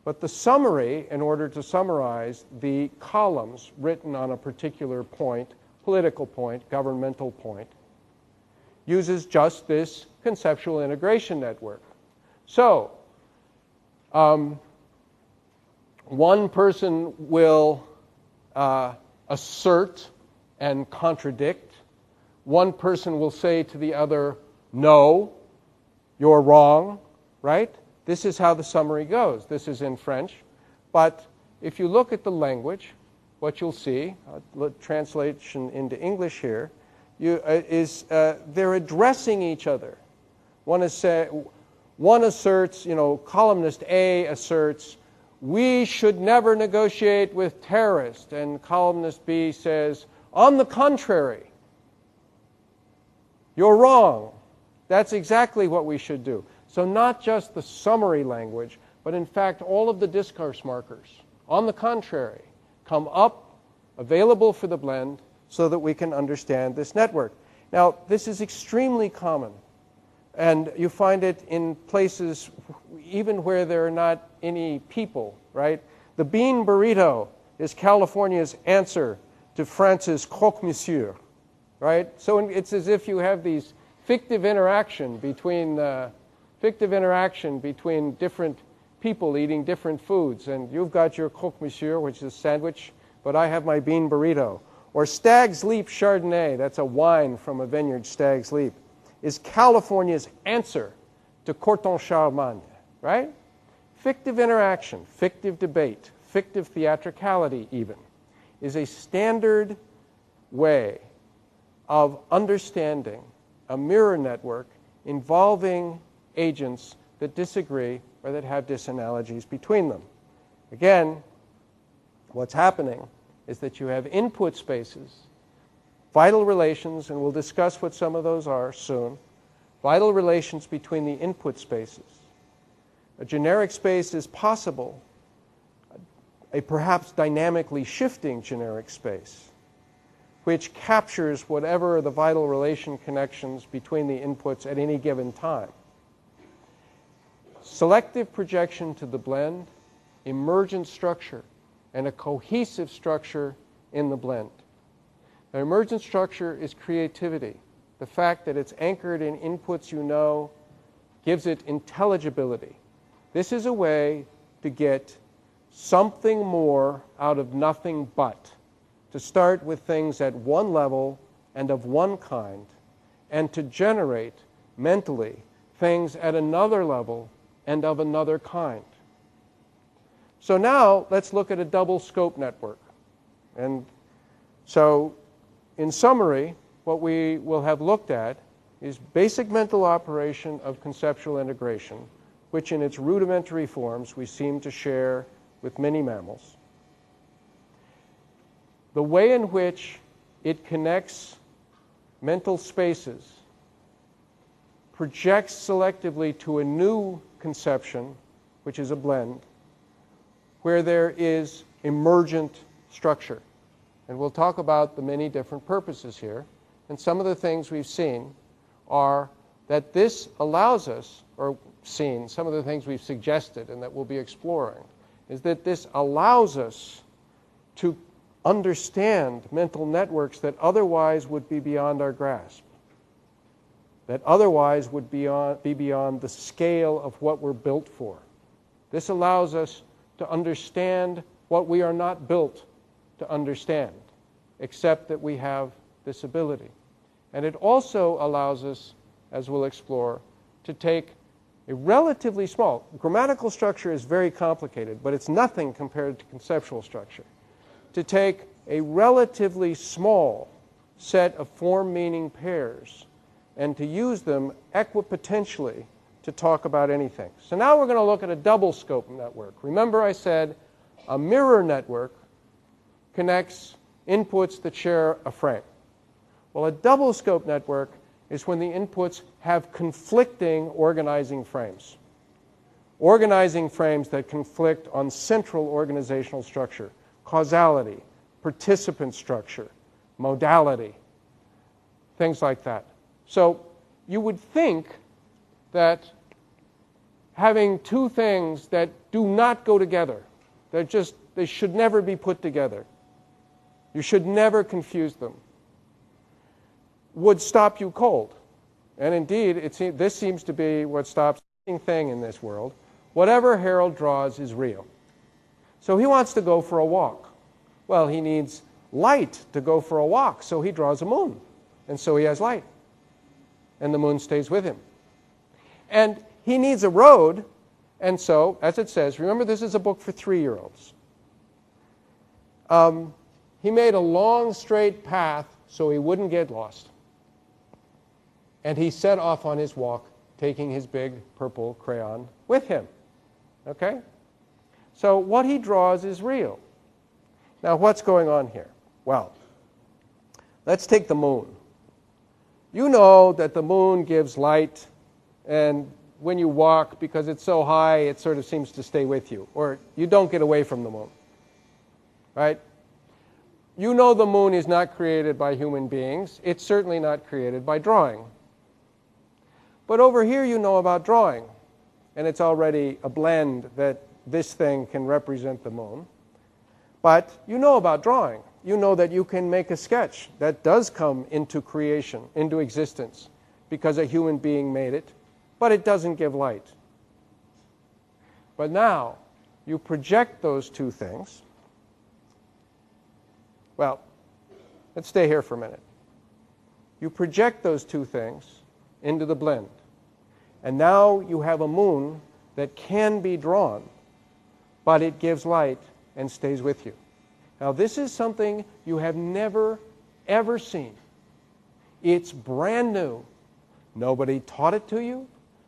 But the summary, in order to summarize the columns written on a particular point, political point, governmental point, uses just this conceptual integration network. So, one person will assert and contradict. One person will say to the other, no, you're wrong, right? This is how the summary goes. This is in French. But if you look at the language, what you'll see, translation into English here, they're addressing each other. One asserts, columnist A asserts, we should never negotiate with terrorists. And columnist B says, on the contrary, you're wrong. That's exactly what we should do. So not just the summary language, but in fact all of the discourse markers, on the contrary, come up, available for the blend, so that we can understand this network. Now, this is extremely common, and you find it in places even where there are not any people, right? The bean burrito is California's answer to France's croque monsieur, right? So it's as if you have these fictive interaction between different people eating different foods, and you've got your croque monsieur, which is a sandwich, but I have my bean burrito. Or Stag's Leap Chardonnay, that's a wine from a vineyard, Stag's Leap, is California's answer to Corton Charlemagne, right? Fictive interaction, fictive debate, fictive theatricality even, is a standard way of understanding a mirror network involving agents that disagree or that have disanalogies between them. Again, what's happening is that you have input spaces, vital relations, and we'll discuss what some of those are soon, vital relations between the input spaces. A generic space is possible, a perhaps dynamically shifting generic space, which captures whatever the vital relation connections between the inputs at any given time. Selective projection to the blend, emergent structure, and a cohesive structure in the blend. The emergent structure is creativity. The fact that it's anchored in inputs you know gives it intelligibility. This is a way to get something more out of nothing but, to start with things at one level and of one kind, and to generate mentally things at another level and of another kind. So now let's look at a double scope network. And so in summary, what we will have looked at is basic mental operation of conceptual integration, which in its rudimentary forms we seem to share with many mammals. The way in which it connects mental spaces, projects selectively to a new conception, which is a blend, where there is emergent structure. And we'll talk about the many different purposes here. And some of the things we've seen are that this allows us, or seen, some of the things we've suggested and that we'll be exploring, is that this allows us to understand mental networks that otherwise would be beyond our grasp, that otherwise would be beyond the scale of what we're built for. This allows us to understand what we are not built to understand, except that we have this ability. And it also allows us, as we'll explore, to take a relatively small, grammatical structure is very complicated, but it's nothing compared to conceptual structure, to take a relatively small set of form-meaning pairs and to use them equipotentially to talk about anything. So now we're going to look at a double scope network. Remember I said a mirror network connects inputs that share a frame. Well, a double scope network is when the inputs have conflicting organizing frames. Organizing frames that conflict on central organizational structure, causality, participant structure, modality, things like that. So you would think that having two things that do not go together, they should never be put together, you should never confuse them, would stop you cold. And indeed, this seems to be what stops anything in this world. Whatever Harold draws is real. So he wants to go for a walk. Well, he needs light to go for a walk, so he draws a moon. And so he has light. And the moon stays with him. And he needs a road, and so, as it says, remember this is a book for 3-year-olds. He made a long, straight path so he wouldn't get lost. And he set off on his walk, taking his big purple crayon with him. Okay? So what he draws is real. Now, what's going on here? Well, let's take the moon. You know that the moon gives light, and when you walk, because it's so high, it sort of seems to stay with you, or you don't get away from the moon. Right? You know the moon is not created by human beings. It's certainly not created by drawing. But over here you know about drawing, and it's already a blend that this thing can represent the moon. But you know about drawing. You know that you can make a sketch that does come into creation, into existence, because a human being made it, but it doesn't give light. But now you project those two things. Well, let's stay here for a minute. You project those two things into the blend. And now you have a moon that can be drawn, but it gives light and stays with you. Now this is something you have never, ever seen. It's brand new. Nobody taught it to you.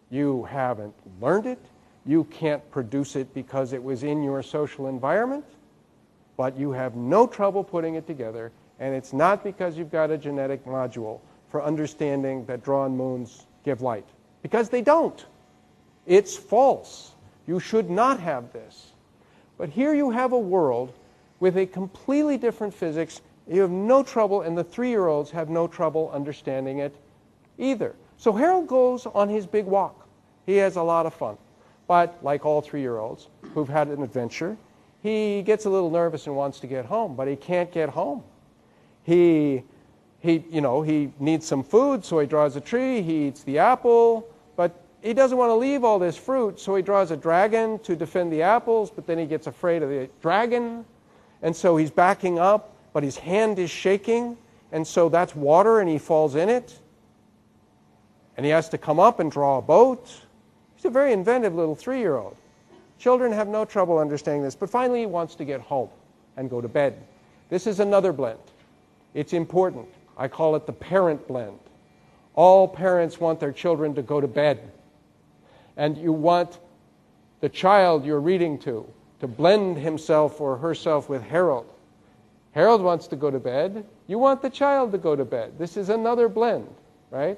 You haven't learned it. You can't produce it because it was in your social environment. But you have no trouble putting it together, and it's not because you've got a genetic module for understanding that drawn moons give light. Because they don't. It's false. You should not have this. But here you have a world with a completely different physics. You have no trouble, and the 3-year-olds have no trouble understanding it either. So Harold goes on his big walk. He has a lot of fun. But like all 3-year-olds who've had an adventure, he gets a little nervous and wants to get home, but he can't get home. He needs some food, so he draws a tree, he eats the apple, but he doesn't want to leave all this fruit, so he draws a dragon to defend the apples, but then he gets afraid of the dragon, and so he's backing up, but his hand is shaking, and so that's water, and he falls in it. And he has to come up and draw a boat. He's a very inventive little 3-year-old. Children have no trouble understanding this, but finally he wants to get home and go to bed. This is another blend. It's important. I call it the parent blend. All parents want their children to go to bed. And you want the child you're reading to blend himself or herself with Harold. Harold wants to go to bed. You want the child to go to bed. This is another blend, right?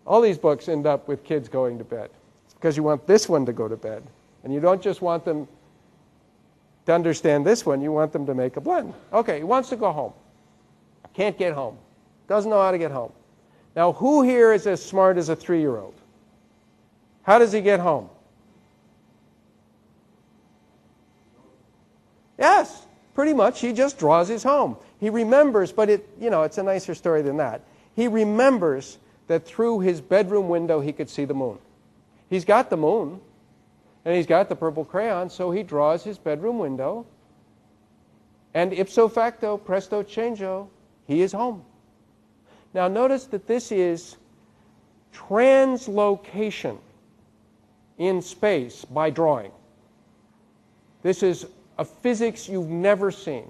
All these books end up with kids going to bed. It's because you want this one to go to bed. And you don't just want them to understand this one, you want them to make a blend. Okay, he wants to go home. Can't get home. Doesn't know how to get home. Now, who here is as smart as a 3-year-old? How does he get home? Yes, pretty much. He just draws his home. He remembers, but it's a nicer story than that. He remembers that through his bedroom window he could see the moon. He's got the moon, and he's got the purple crayon, so he draws his bedroom window, and ipso facto, presto changeo, he is home. Now notice that this is translocation in space by drawing. This is a physics you've never seen.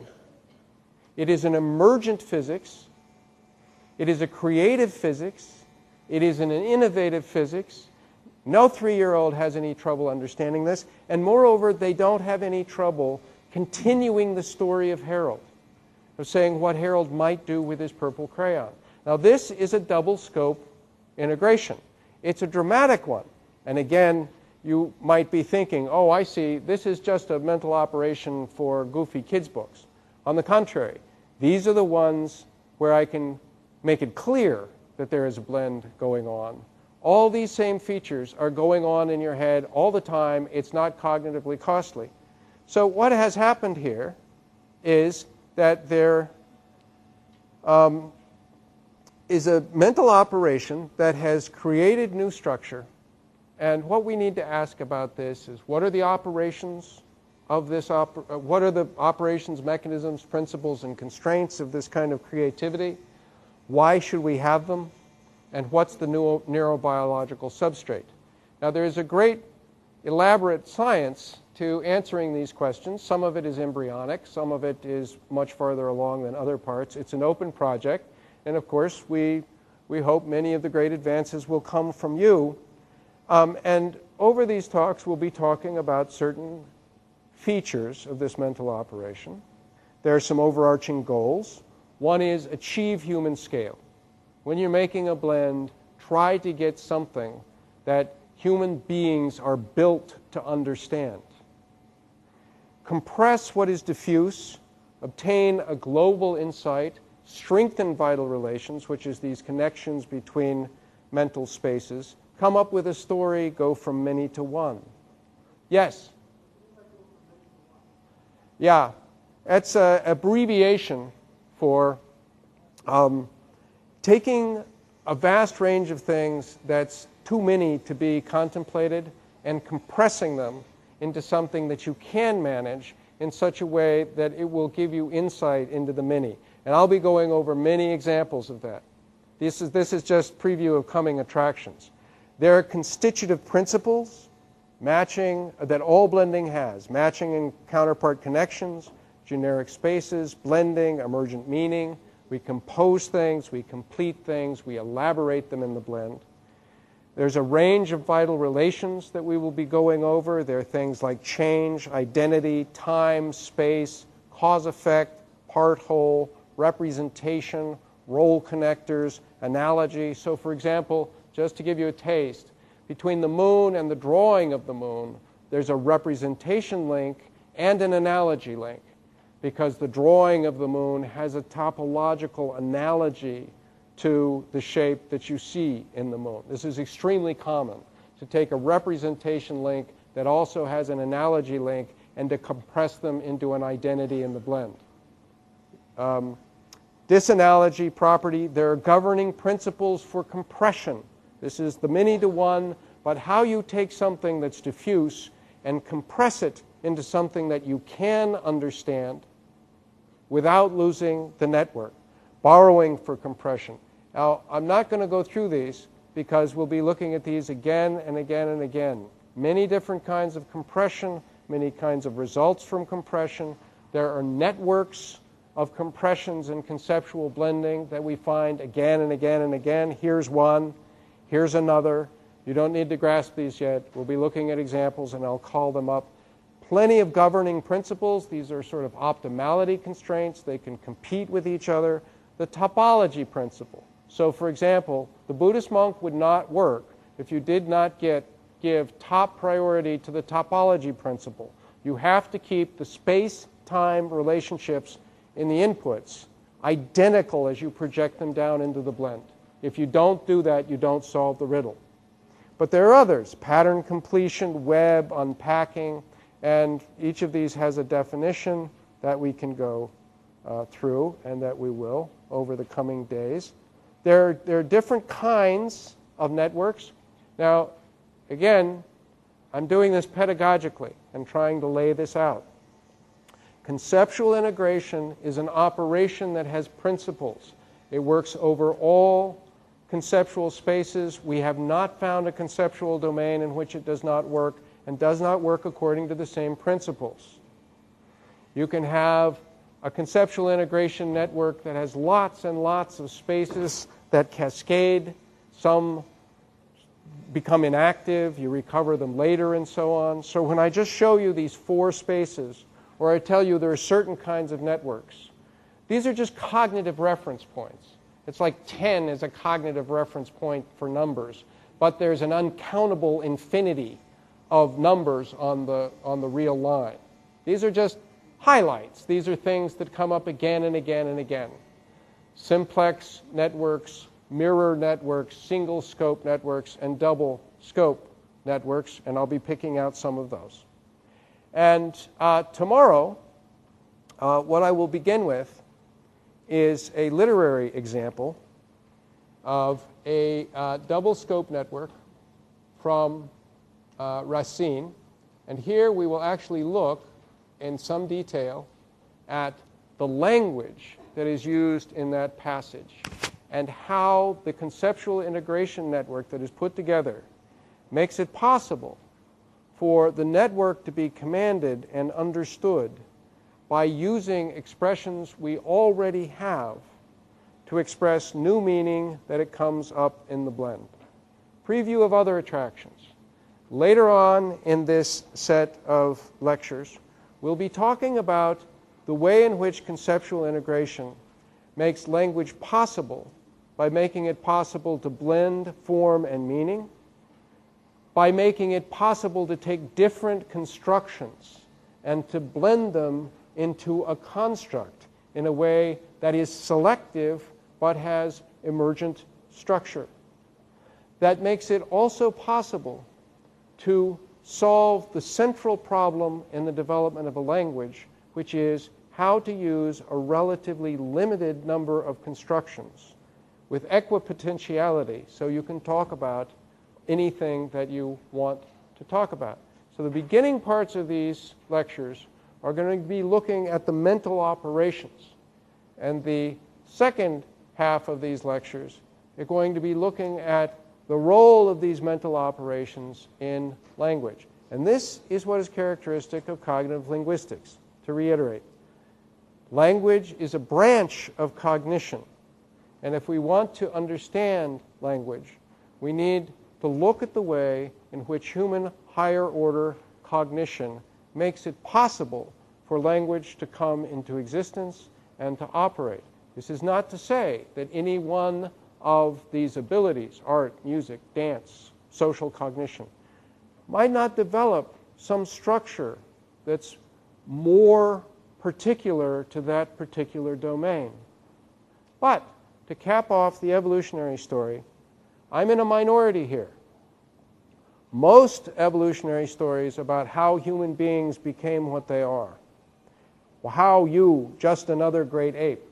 It is an emergent physics. It is a creative physics. It is an innovative physics. No 3-year-old has any trouble understanding this. And moreover, they don't have any trouble continuing the story of Harold, of saying what Harold might do with his purple crayon. Now this is a double scope integration. It's a dramatic one. And again, you might be thinking, oh, I see, this is just a mental operation for goofy kids' books. On the contrary, these are the ones where I can make it clear that there is a blend going on. All these same features are going on in your head all the time. It's not cognitively costly. So what has happened here is that there is a mental operation that has created new structure. And what we need to ask about this is, what are the operations of this? What are the operations, mechanisms, principles, and constraints of this kind of creativity? Why should we have them? And what's the neurobiological substrate? Now, there is a great elaborate science to answering these questions. Some of it is embryonic. Some of it is much farther along than other parts. It's an open project. And of course, we hope many of the great advances will come from you. And over these talks, we'll be talking about certain features of this mental operation. There are some overarching goals. One is achieve human scale. When you're making a blend, try to get something that human beings are built to understand. Compress what is diffuse, obtain a global insight, strengthen vital relations, which is these connections between mental spaces, come up with a story, go from many to one. Yes? Yeah, that's an abbreviation for taking a vast range of things that's too many to be contemplated and compressing them into something that you can manage in such a way that it will give you insight into the many. And I'll be going over many examples of that. This is just preview of coming attractions. There are constitutive principles, matching, that all blending has. Matching and counterpart connections, generic spaces, blending, emergent meaning. We compose things, we complete things, we elaborate them in the blend. There's a range of vital relations that we will be going over. There are things like change, identity, time, space, cause-effect, part-whole, representation, role connectors, analogy. So for example, just to give you a taste, between the moon and the drawing of the moon, there's a representation link and an analogy link, because the drawing of the moon has a topological analogy to the shape that you see in the moon. This is extremely common, to take a representation link that also has an analogy link and to compress them into an identity in the blend. Disanalogy property, there are governing principles for compression. This is the many to one, but how you take something that's diffuse and compress it into something that you can understand without losing the network. Borrowing for compression. Now, I'm not going to go through these, because we'll be looking at these again and again and again. Many different kinds of compression, many kinds of results from compression. There are networks of compressions and conceptual blending that we find again and again and again. Here's one, here's another. You don't need to grasp these yet. We'll be looking at examples and I'll call them up. Plenty of governing principles. These are sort of optimality constraints. They can compete with each other. The topology principle. So for example, the Buddhist monk would not work if you did not give top priority to the topology principle. You have to keep the space-time relationships in the inputs identical as you project them down into the blend. If you don't do that, you don't solve the riddle. But there are others, pattern completion, web, unpacking, and each of these has a definition that we can go through and that we will over the coming days. There are different kinds of networks. Now, again, I'm doing this pedagogically and trying to lay this out. Conceptual integration is an operation that has principles. It works over all conceptual spaces. We have not found a conceptual domain in which it does not work and does not work according to the same principles. You can have a conceptual integration network that has lots and lots of spaces that cascade. Some become inactive, you recover them later, and so on. So when I just show you these 4 spaces, or I tell you there are certain kinds of networks, these are just cognitive reference points. It's like 10 is a cognitive reference point for numbers, but there's an uncountable infinity of numbers on the real line. These are just highlights. These are things that come up again and again and again. Simplex networks, mirror networks, single scope networks, and double scope networks, and I'll be picking out some of those. And tomorrow, what I will begin with is a literary example of a double scope network from Racine. And here we will actually look in some detail at the language that is used in that passage and how the conceptual integration network that is put together makes it possible for the network to be commanded and understood by using expressions we already have to express new meaning that it comes up in the blend. Preview of other attractions. Later on in this set of lectures, we'll be talking about the way in which conceptual integration makes language possible by making it possible to blend form and meaning, by making it possible to take different constructions and to blend them into a construct in a way that is selective but has emergent structure. That makes it also possible to solve the central problem in the development of a language, which is how to use a relatively limited number of constructions with equipotentiality so you can talk about anything that you want to talk about. So the beginning parts of these lectures are going to be looking at the mental operations. And the second half of these lectures are going to be looking at the role of these mental operations in language. And this is what is characteristic of cognitive linguistics. To reiterate, language is a branch of cognition. And if we want to understand language, we need to look at the way in which human higher order cognition makes it possible for language to come into existence and to operate. This is not to say that any one of these abilities, art, music, dance, social cognition, might not develop some structure that's more particular to that particular domain. But to cap off the evolutionary story, I'm in a minority here. Most evolutionary stories about how human beings became what they are, how you, just another great ape,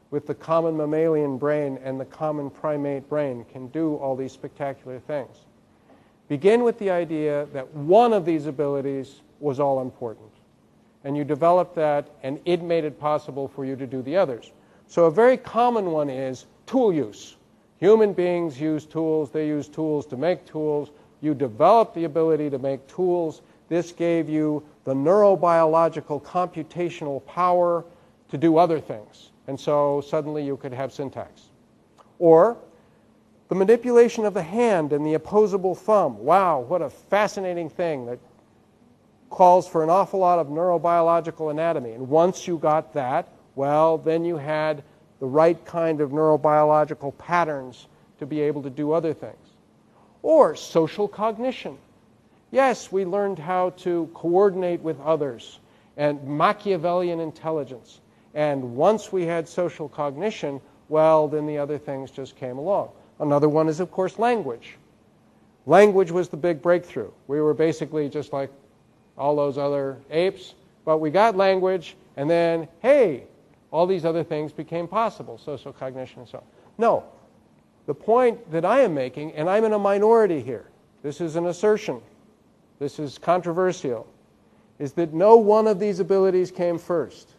with the common mammalian brain and the common primate brain, can do all these spectacular things, begin with the idea that one of these abilities was all important. And you developed that, and it made it possible for you to do the others. So a very common one is tool use. Human beings use tools. They use tools to make tools. You developed the ability to make tools. This gave you the neurobiological computational power to do other things. And so suddenly you could have syntax. Or the manipulation of the hand and the opposable thumb. Wow, what a fascinating thing that calls for an awful lot of neurobiological anatomy. And once you got that, well, then you had the right kind of neurobiological patterns to be able to do other things. Or social cognition. Yes, we learned how to coordinate with others and Machiavellian intelligence. And once we had social cognition, well, then the other things just came along. Another one is, of course, language. Language was the big breakthrough. We were basically just like all those other apes, but we got language, and then, hey, all these other things became possible, social cognition and so on. No, the point that I am making, and I'm in a minority here, this is an assertion, this is controversial, is that no one of these abilities came first.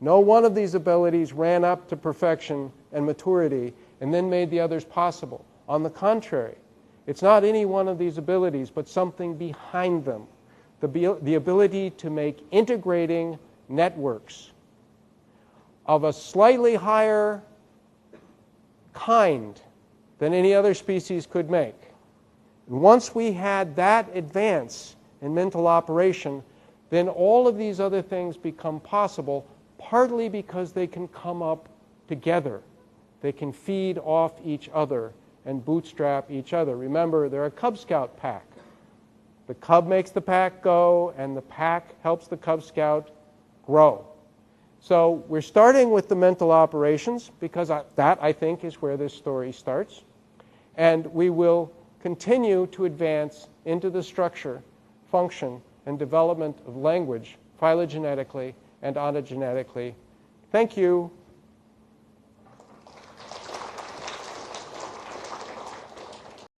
No one of these abilities ran up to perfection and maturity and then made the others possible. On the contrary, it's not any one of these abilities, but something behind them. The ability to make integrating networks of a slightly higher kind than any other species could make. And once we had that advance in mental operation, then all of these other things become possible, partly because they can come up together. They can feed off each other and bootstrap each other. Remember, they're a Cub Scout pack. The cub makes the pack go, and the pack helps the Cub Scout grow. So we're starting with the mental operations, because that, I think, is where this story starts. And we will continue to advance into the structure, function, and development of language phylogenetically and ontogenetically. Thank you.